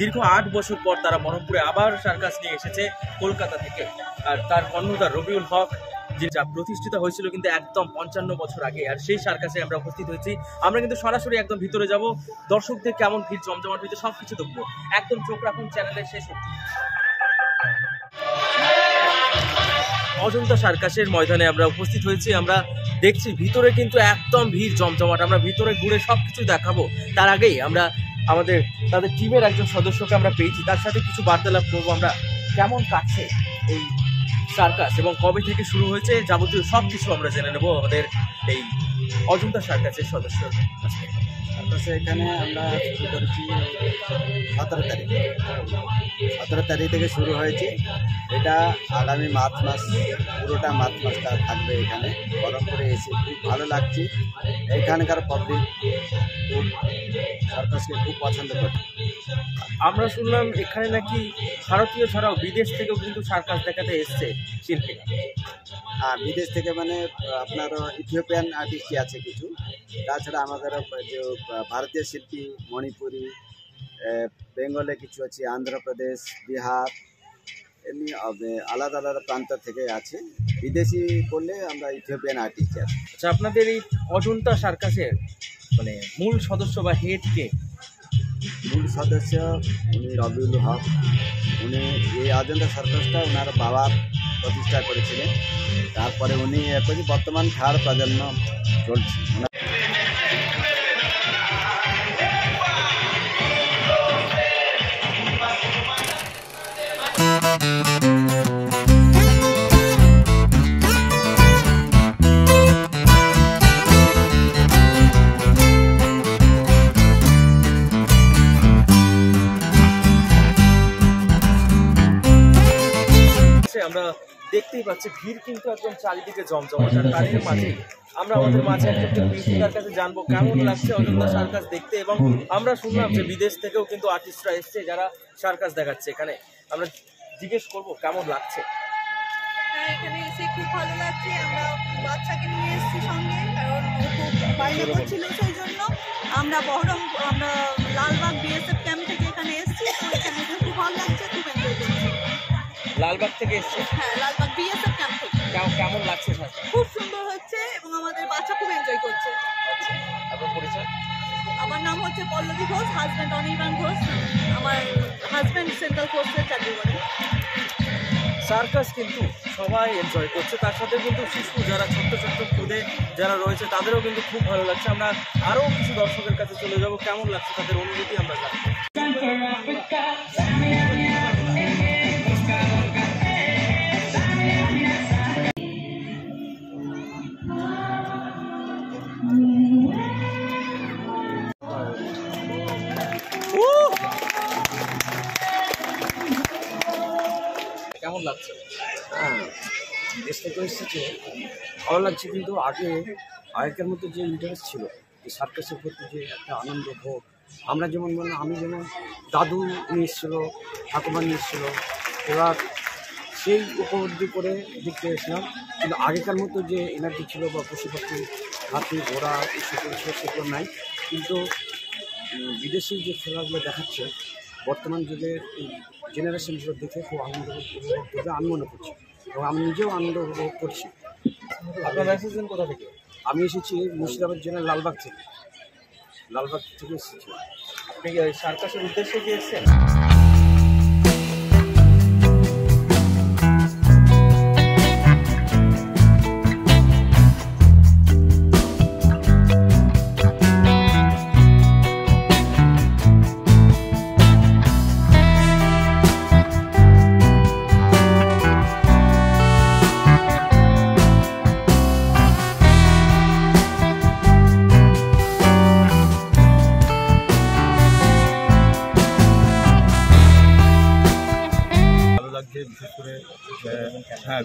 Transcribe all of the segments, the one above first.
দীর্ঘ 8 বছর পর তারা বহরমপুরে আবার সার্কাস নিয়ে এসেছে কলকাতা থেকে। আর তার কর্ণধার রবিউল হক, যা প্রতিষ্ঠিত হয়েছিল কিন্তু একদম 55 বছর আগে। আর সেই সার্কাসে আমরা উপস্থিত হয়েছি। আমরা কিন্তু সরাসরি একদম ভিতরে যাব, দর্শকদের কেমন ভিড় জমজমাট হয়েছে সবকিছু দেখবো। একদম চোখ রাখুন চ্যানেলের শেষ অবধি। অজন্তা সার্কাসের ময়দানে আমরা উপস্থিত হয়েছি। আমরা দেখছি ভিতরে কিন্তু একদম ভিড় জমজমাট। আমরা ভিতরে ঘুরে সবকিছু দেখাবো। তার আগেই আমরা তাদের টিমের একজন সদস্যকে আমরা পেয়েছি, তার সাথে কিছু বার্তালাপ করবো। আমরা কেমন কাটছে এই সার্কাস এবং কবে থেকে শুরু হয়েছে যাবতীয় সব কিছু আমরা জেনে নেবো আমাদের এই অজন্তা সার্কাসের সদস্যর কাছ থেকে। সার্কাসে এখানে আমরা শুরু করেছি 17 তারিখ থেকে শুরু হয়েছে। এটা আগামী মার্চ মাস, পুরোটা মার্চ মাসটা থাকবে এখানে। বহরমপুরে এসে খুব ভালো লাগছে। এখানকার পাবলিক খুব সার্কাসকে খুব পছন্দ করে। আমরা শুনলাম এখানে নাকি ভারতীয় ছাড়াও বিদেশ থেকেও কিন্তু সার্কাস দেখাতে এসছে শিল্পীরা। হ্যাঁ, বিদেশ থেকে মানে আপনার ইথিওপিয়ান আর্টিস্টই আছে কিছু। তাছাড়া আমাদের যে ভারতীয় শিল্পী মণিপুরি, বেঙ্গলে কিছু আছে, অন্ধ্রপ্রদেশ, বিহার, এমনি আলাদা আলাদা প্রান্ত থেকে আছে। বিদেশি করলে আমরা ইথিওপিয়ান আর্টিস্ট আছে। আচ্ছা, আপনাদের এই অজন্তা সার্কাসের মানে মূল সদস্য বা হেড কে? মূল সদস্য উনি রবিউল হক। উনি এই অজন্তা সার্কাসটা ওনার বাবার প্রতিষ্ঠা করেছিলেন। তারপরে উনি এখন বর্তমান 3rd প্রজন্ম চলছে। আমরা দেখতেই পাচ্ছি ভিড় কিন্তু একদম চারিদিকে জমজমাট। আর তাদের মাঝে আমরা আমাদের মাঝে একজন তার কাছে জানবো কেমন লাগছে অজন্তা সার্কাস দেখতে। এবং আমরা শুনলাম যে বিদেশ থেকেও কিন্তু আর্টিস্টরা এসছে যারা সার্কাস দেখাচ্ছে এখানে। আমরা জিজ্ঞেস করবো কেমন লাগছে। এখানে এসে খুব ভালো লাগছে। আমরা বাচ্চাকে নিয়ে এসেছি সঙ্গে, কারণ ও খুব বাইরে করছিল, সেই জন্য আমরা লালবাগ বিএসএফ ক্যাম্প থেকে এখানে এসেছি। তো এখানে খুব ভালো লাগছে, খুব এনজয় করছি। লালবাগ থেকে এসছে? হ্যাঁ, লালবাগ বিএসএফ ক্যাম্প থেকে। কেমন লাগছে? খুব সুন্দর হচ্ছে এবং আমাদের বাচ্চা খুব এনজয় করছে। আপনার পরিচয়? আমার নাম হচ্ছে পল্লবী ঘোষ, হাজব্যান্ড অনির্বাণ ঘোষ। আমার হাজব্যান্ড সেন্ট্রাল ফোর্সের চাকরি করে। সার্কাস কিন্তু সবাই এনজয় করছে, তার সাথে কিন্তু শিশু যারা ছোট্ট ছোট্ট খুদে যারা রয়েছে তাদেরও কিন্তু খুব ভালো লাগছে। আমরা আরও কিছু দর্শকের কাছে চলে যাব, কেমন লাগছে তাদের অনুভূতি আমরা জানবো। কেমন লাগছে? হ্যাঁ, দেশ থেকে এসেছে, ভালো লাগছে। কিন্তু আগেকার মতো যে ইন্টারেস্ট ছিল এই সার্কাসের প্রতি, যে একটা আনন্দ ভোগ, আমরা যেমন আমি যেমন দাদু নিয়ে এসেছিলো, ঠাকুমা নিয়ে এসেছিলো, এবার সেই উপলব্ধি করে দেখতে এসেছিলাম। কিন্তু আগেকার মতো যে এনার্জি ছিল বা পশু পাখি, হাতি, ঘোড়া সেগুলো নাই। কিন্তু বিদেশি যে খেলাগুলো দেখাচ্ছে বর্তমান যুগের এই জেনারেশনগুলো দেখে খুব আনন্দ আমি মনে করছি এবং আমি নিজেও আনন্দ উপভোগ করছি। আপনারা এসেছেন কোথা থেকে? আমি এসেছি মুর্শিদাবাদ জেলার লালবাগ থেকে এসেছি। আপনি কি সার্কাসের উদ্দেশ্যে কি এসেছেন?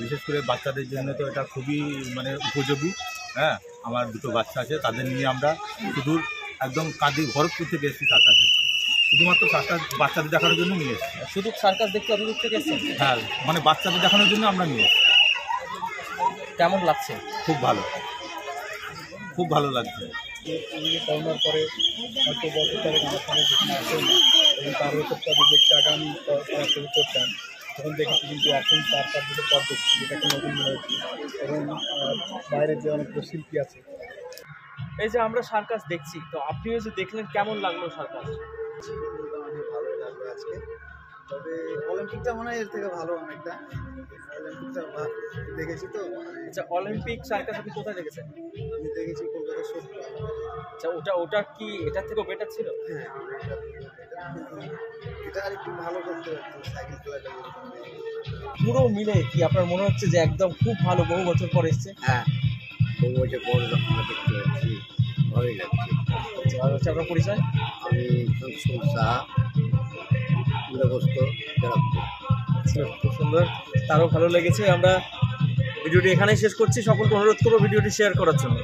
বিশেষ করে বাচ্চাদের জন্য তো এটা খুবই উপযোগী। হ্যাঁ, আমার 2টো বাচ্চা আছে, তাদের নিয়ে আমরা শুধু একদম ভরতপুর থেকে এসেছি সার্কাস দেখতে। শুধুমাত্র সার্কাস বাচ্চাদের দেখানোর জন্য নিয়ে এসেছি। শুধু সার্কাস দেখতে অত দূর থেকে এসেছেন? হ্যাঁ, বাচ্চাদের দেখানোর জন্য আমরা নিয়ে এসেছি। কেমন লাগছে? খুব ভালো লাগছে। করোনার পরে হয়তো বছর 3 আমার সঙ্গে এবং তার রেকর্ডটা দেখতে আগামী শুরু করতাম, তখন দেখেছি কিন্তু এখন 4-5 বছর পর দেখছি এটাকে নতুন হয়েছে এবং বাইরের যে অনেকগুলো শিল্পী আছে। এই যে আমরা সার্কাস দেখছি, তো আপনিও যে দেখলেন, কেমন লাগলো সার্কাস? অনেক ভালোই লাগলো আজকে, তবে অলিম্পিকটা মনে হয় এর থেকে ভালো অনেকটা। অলিম্পিকটা দেখেছি তো, আচ্ছা, অলিম্পিক সার্কাস আপনি কোথায় দেখেছেন? আমি দেখেছি কলকাতা শো। আচ্ছা, ওটা কি এটার থেকেও বেটার ছিল? হ্যাঁ, এটা আর একটু ভালো করতে পারতো, সাইকেল খেলাটা যেরকম। পুরো মিলে কি আপনার মনে হচ্ছে যে একদম খুব ভালো, বহু বছর পর এসছে? হ্যাঁ, বহু বছর পর আমরা দেখতে পাচ্ছি, ভালোই লাগছে। আচ্ছা, আর হচ্ছে আপনার পরিচয়? আমি সংসদ শাহ, ইন্দ্রবস্ত জেলাপুর। আচ্ছা, খুব সুন্দর, তারও ভালো লেগেছে। আমরা ভিডিওটি এখানেই শেষ করছি। সকলকে অনুরোধ করবো ভিডিওটি শেয়ার করার জন্য।